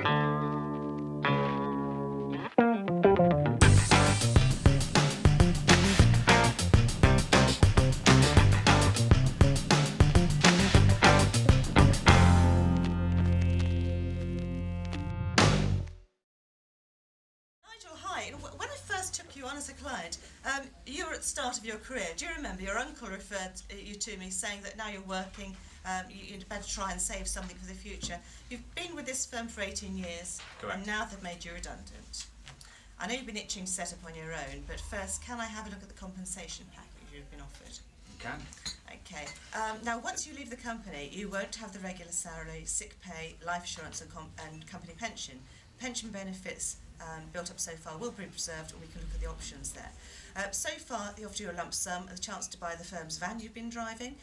Nigel, hi. When I first took you on as a client, you were at the start of your career. Do you remember your uncle referred you to me saying that now you're working, you'd better try and save something for the future? You've been with this firm for 18 years, Correct. and now they've made you redundant. I know you've been itching to set up on your own, but first, can I have a look at the compensation package you've been offered? You can. Okay. Now, once you leave the company, you won't have the regular salary, sick pay, life insurance and company pension. Pension benefits built up so far will be preserved, and we can look at the options there. So far, they offer you a lump sum and the chance to buy the firm's van you've been driving.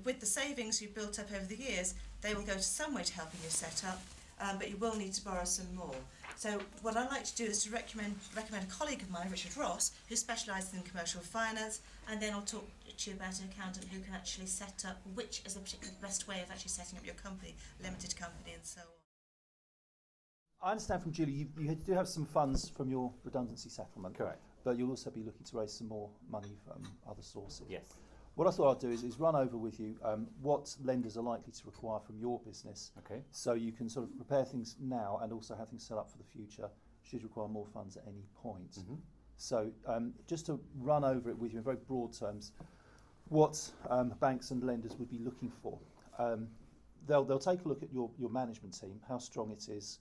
With the savings you've built up over the years, they will go to some way to helping you set up, but you will need to borrow some more. So what I'd like to do is to recommend a colleague of mine, Richard Ross, who specialises in commercial finance, and then I'll talk to you about an accountant who can actually set up which is the particular best way of actually setting up your company, limited company and so on. I understand from Julie, you do have some funds from your redundancy settlement. Correct. But you'll also be looking to raise some more money from other sources. Yes. What I thought I'd do is run over with you what lenders are likely to require from your business. Okay. So you can sort of prepare things now and also have things set up for the future should you require more funds at any point. Mm-hmm. So just to run over it with you in very broad terms, what banks and lenders would be looking for. They'll take a look at your management team, how strong it is.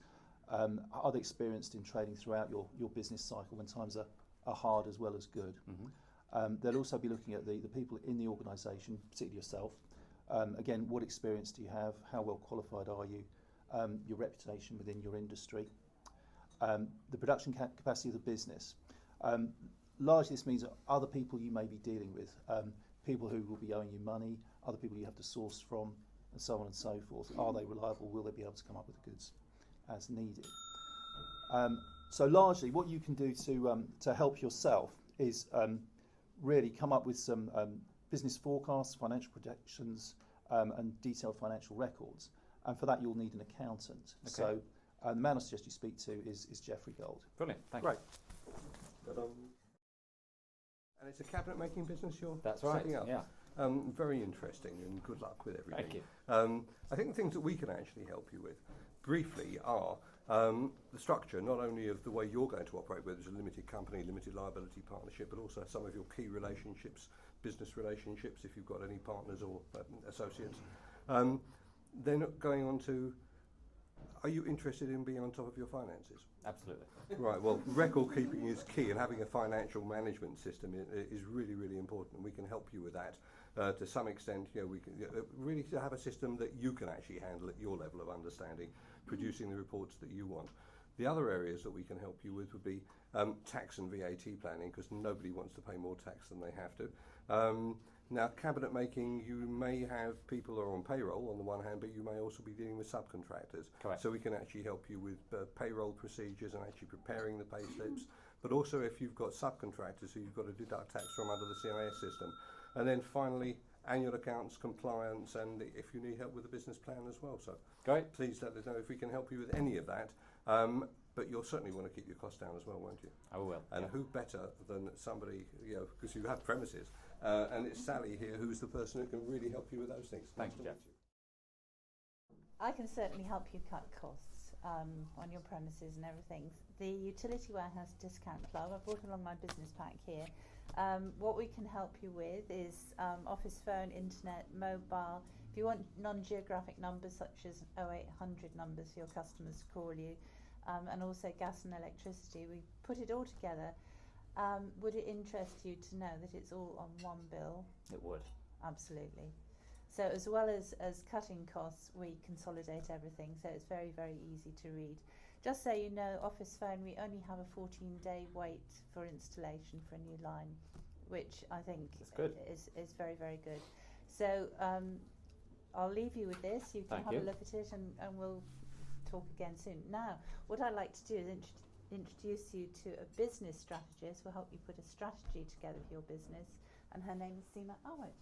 Are they experienced in trading throughout your business cycle when times are hard as well as good? Mm-hmm. They'll also be looking at the people in the organisation, particularly yourself. Again, what experience do you have? How well qualified are you? Your reputation within your industry. The production capacity of the business. Largely this means other people you may be dealing with, people who will be owing you money, other people you have to source from, and so on and so forth. Are they reliable? Will they be able to come up with the goods as needed? So largely what you can do to help yourself is really come up with some business forecasts, financial projections, and detailed financial records. And for that, you'll need an accountant. Okay. So the man I suggest you speak to is Jeffrey Gold. Brilliant. Thank Great. you. And it's a cabinet making business you're That's right. setting up. Yeah. Very interesting, and good luck with everything. Thank you. I think the things that we can actually help you with briefly are the structure, not only of the way you're going to operate, whether it's a limited company, limited liability partnership, but also some of your key relationships, business relationships, if you've got any partners or associates. Then going on to, are you interested in being on top of your finances? Absolutely. Right, well, record keeping is key, and having a financial management system is really, really important, and we can help you with that. To some extent, we can really to have a system that you can actually handle at your level of understanding, producing the reports that you want. The other areas that we can help you with would be tax and VAT planning, because nobody wants to pay more tax than they have to. Now, cabinet making, you may have people who are on payroll on the one hand, but you may also be dealing with subcontractors. Correct. So we can actually help you with payroll procedures and actually preparing the pay slips. But also if you've got subcontractors who you've got to deduct tax from under the CIS system. And then finally, annual accounts, compliance, and if you need help with the business plan as well. So Great. please let us know if we can help you with any of that. But you'll certainly want to keep your costs down as well, won't you? I will. And who better than somebody, because you have premises, and it's Sally here who's the person who can really help you with those things. Thank you, Nice to Jeff. meet I can certainly help you cut costs on your premises and everything. The Utility Warehouse Discount Club, I've brought along my business pack here. What we can help you with is office phone, internet, mobile. If you want non-geographic numbers such as 0800 numbers for your customers to call you, and also gas and electricity, we put it all together. Would it interest you to know that it's all on one bill? It would. Absolutely. So as well as cutting costs, we consolidate everything, so it's very, very easy to read. Just so you know, office phone, we only have a 14-day wait for installation for a new line, which I think is very, very good. So I'll leave you with this. You can have a look at it, and we'll talk again soon. Now, what I'd like to do is introduce you to a business strategist who will help you put a strategy together for your business, and her name is Seema Ahmed.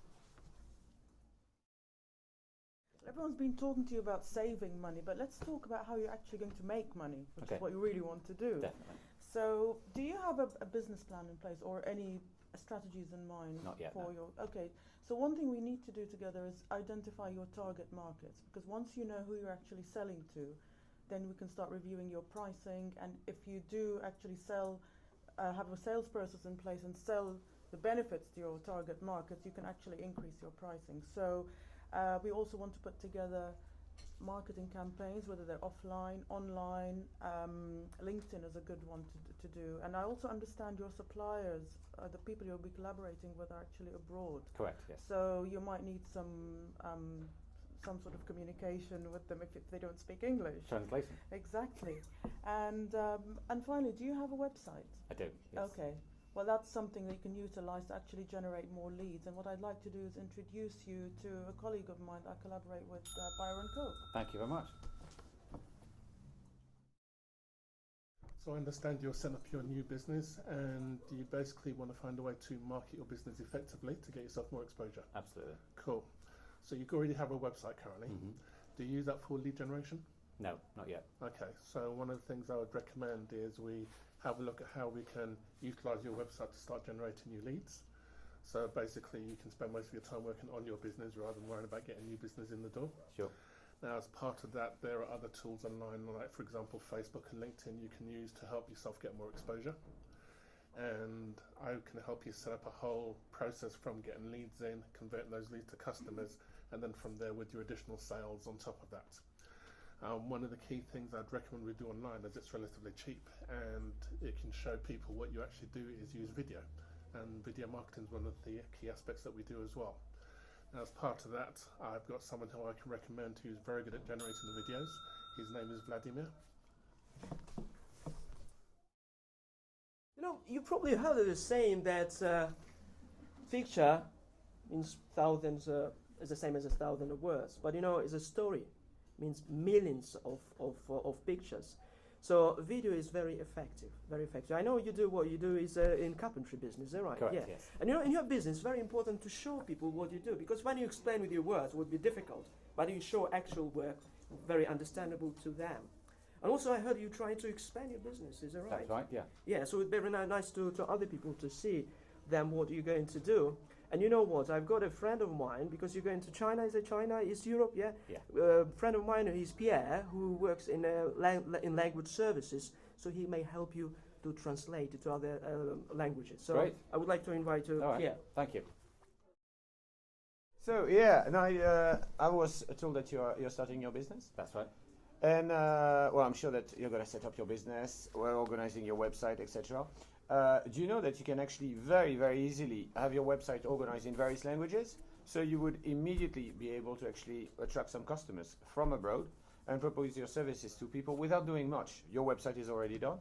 Everyone's been talking to you about saving money, but let's talk about how you're actually going to make money, which is what you really want to do. Definitely. So, do you have a business plan in place or any strategies in mind? Not yet, for no. your? Okay. So one thing we need to do together is identify your target markets, because once you know who you're actually selling to, then we can start reviewing your pricing. And if you do actually sell, have a sales process in place and sell the benefits to your target markets, you can actually increase your pricing. So we also want to put together marketing campaigns, whether they're offline, online. LinkedIn is a good one to do. And I also understand your suppliers, the people you'll be collaborating with, are actually abroad. Correct, yes. So you might need some sort of communication with them if they don't speak English. Translation. Exactly. And finally, do you have a website? I do, yes. Okay. Well, that's something that you can utilise to actually generate more leads. And what I'd like to do is introduce you to a colleague of mine that I collaborate with, Byron Cook. Thank you very much. So I understand you're setting up your new business and you basically want to find a way to market your business effectively to get yourself more exposure. Absolutely. Cool. So you already have a website currently. Mm-hmm. Do you use that for lead generation? No, not yet. Okay, so one of the things I would recommend is we have a look at how we can utilise your website to start generating new leads. So basically you can spend most of your time working on your business rather than worrying about getting new business in the door. Sure. Now, as part of that, there are other tools online, like for example Facebook and LinkedIn, you can use to help yourself get more exposure. And I can help you set up a whole process from getting leads in, converting those leads to customers, and then from there with your additional sales on top of that. One of the key things I'd recommend we do online is it's relatively cheap and it can show people what you actually do is use video. And video marketing is one of the key aspects that we do as well. Now, as part of that, I've got someone who I can recommend who's very good at generating the videos. His name is Vladimir. You know, you probably heard the saying that picture means thousands, is the same as 1,000 words. But you know, it's a story, means millions of pictures. So video is very effective, very effective. I know you do what you do is in carpentry business, is that right? Correct, yeah. yes. And you know, in your business, it's very important to show people what you do, because when you explain with your words, it would be difficult. But you show actual work, very understandable to them. And also, I heard you trying to expand your business, is that right? That's right, yeah. Yeah, so it's very nice to other people to see them what you're going to do. And you know what? I've got a friend of mine, because you're going to China. Is it China? East Europe? Yeah. Yeah. Friend of mine, he's Pierre, who works in in language services. So he may help you to translate it to other languages. So Great. I would like to invite you, All right. Pierre. Thank you. So yeah, and I was told that you're starting your business, That's right. and well, I'm sure that you're going to set up your business, we're organizing your website, etc. Do you know that you can actually very easily have your website organized in various languages? So you would immediately be able to actually attract some customers from abroad and propose your services to people without doing much. Your website is already done.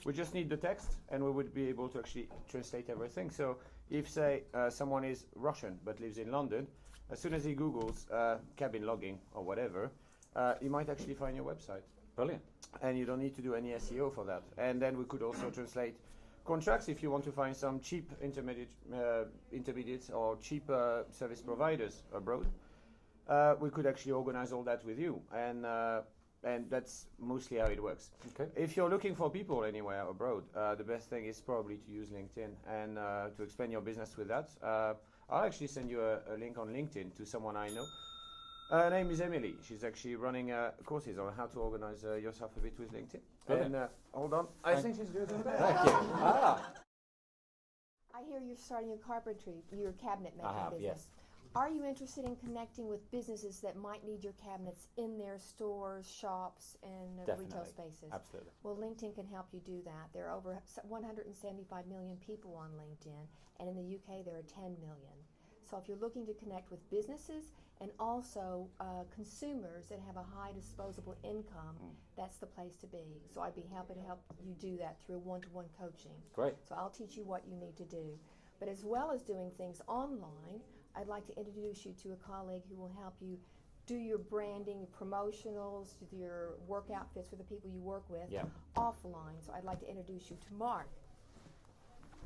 We just need the text, and we would be able to actually translate everything. So if, say, someone is Russian but lives in London, as soon as he Googles cabin logging or whatever, he might actually find your website. Brilliant. And you don't need to do any SEO for that. And then we could also translate contracts if you want to find some cheap intermediates or cheap service providers abroad. We could actually organize all that with you, and that's mostly how it works. Okay. If you're looking for people anywhere abroad, the best thing is probably to use LinkedIn and to expand your business with that. I'll actually send you a link on LinkedIn to someone I know. Her name is Emily. She's actually running courses on how to organize yourself a bit with LinkedIn. Brilliant. And hold on, I think she's doing that. Thank you. I hear you're starting a carpentry, your cabinet making I have, business. yes. Are you interested in connecting with businesses that might need your cabinets in their stores, shops, and retail Definitely. spaces? Absolutely. Well, LinkedIn can help you do that. There are over 175 million people on LinkedIn, and in the UK there are 10 million. So if you're looking to connect with businesses and also consumers that have a high disposable income, that's the place to be. So I'd be happy to help you do that through one-to-one coaching. Great. So I'll teach you what you need to do. But as well as doing things online, I'd like to introduce you to a colleague who will help you do your branding, your promotionals, do your work outfits for the people you work with offline. So I'd like to introduce you to Mark.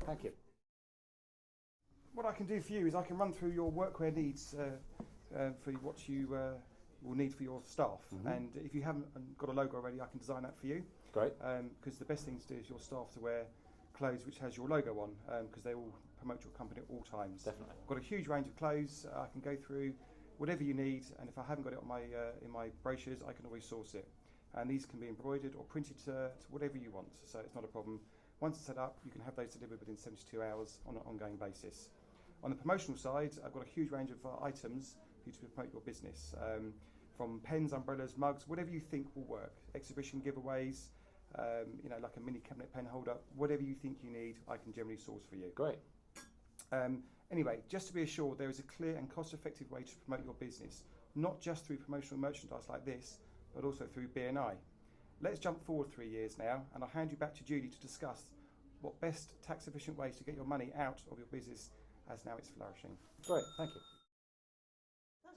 Thank you. What I can do for you is I can run through your workwear needs for what you will need for your staff. And if you haven't got a logo already, I can design that for you. Great. Because the best thing to do is your staff to wear clothes which has your logo on, because they will promote your company at all times. Definitely. I've got a huge range of clothes. I can go through whatever you need, and if I haven't got it on my in my brochures, I can always source it. And these can be embroidered or printed to whatever you want, so it's not a problem. Once it's set up, you can have those delivered within 72 hours on an ongoing basis. On the promotional side, I've got a huge range of items for you to promote your business, from pens, umbrellas, mugs, whatever you think will work. Exhibition giveaways, like a mini cabinet pen holder, whatever you think you need, I can generally source for you. Great. Anyway, just to be assured, there is a clear and cost-effective way to promote your business, not just through promotional merchandise like this, but also through BNI. Let's jump forward 3 years now, and I'll hand you back to Judy to discuss what best tax-efficient ways to get your money out of your business as now it's flourishing. Great, thank you.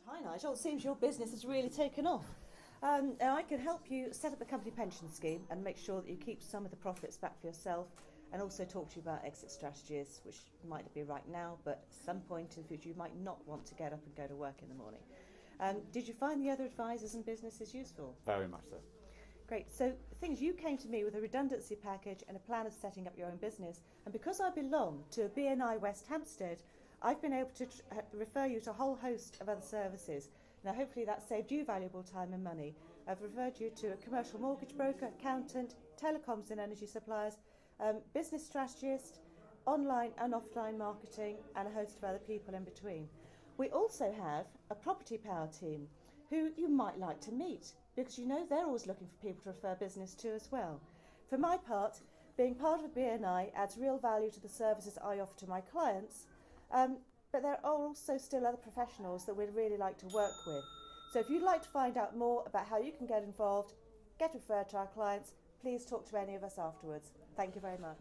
Hi Nigel, it seems your business has really taken off. And I can help you set up a company pension scheme and make sure that you keep some of the profits back for yourself, and also talk to you about exit strategies, which might not be right now, but at some point in the future you might not want to get up and go to work in the morning. Did you find the other advisors and businesses useful? Very much so. Great. So the thing is, you came to me with a redundancy package and a plan of setting up your own business, and because I belong to BNI West Hampstead, I've been able to refer you to a whole host of other services. Now hopefully that saved you valuable time and money. I've referred you to a commercial mortgage broker, accountant, telecoms and energy suppliers, business strategist, online and offline marketing, and a host of other people in between. We also have a property power team who you might like to meet, because you know they're always looking for people to refer business to as well. For my part, being part of BNI adds real value to the services I offer to my clients, but there are also still other professionals that we'd really like to work with. So if you'd like to find out more about how you can get involved, get referred to our clients, please talk to any of us afterwards. Thank you very much.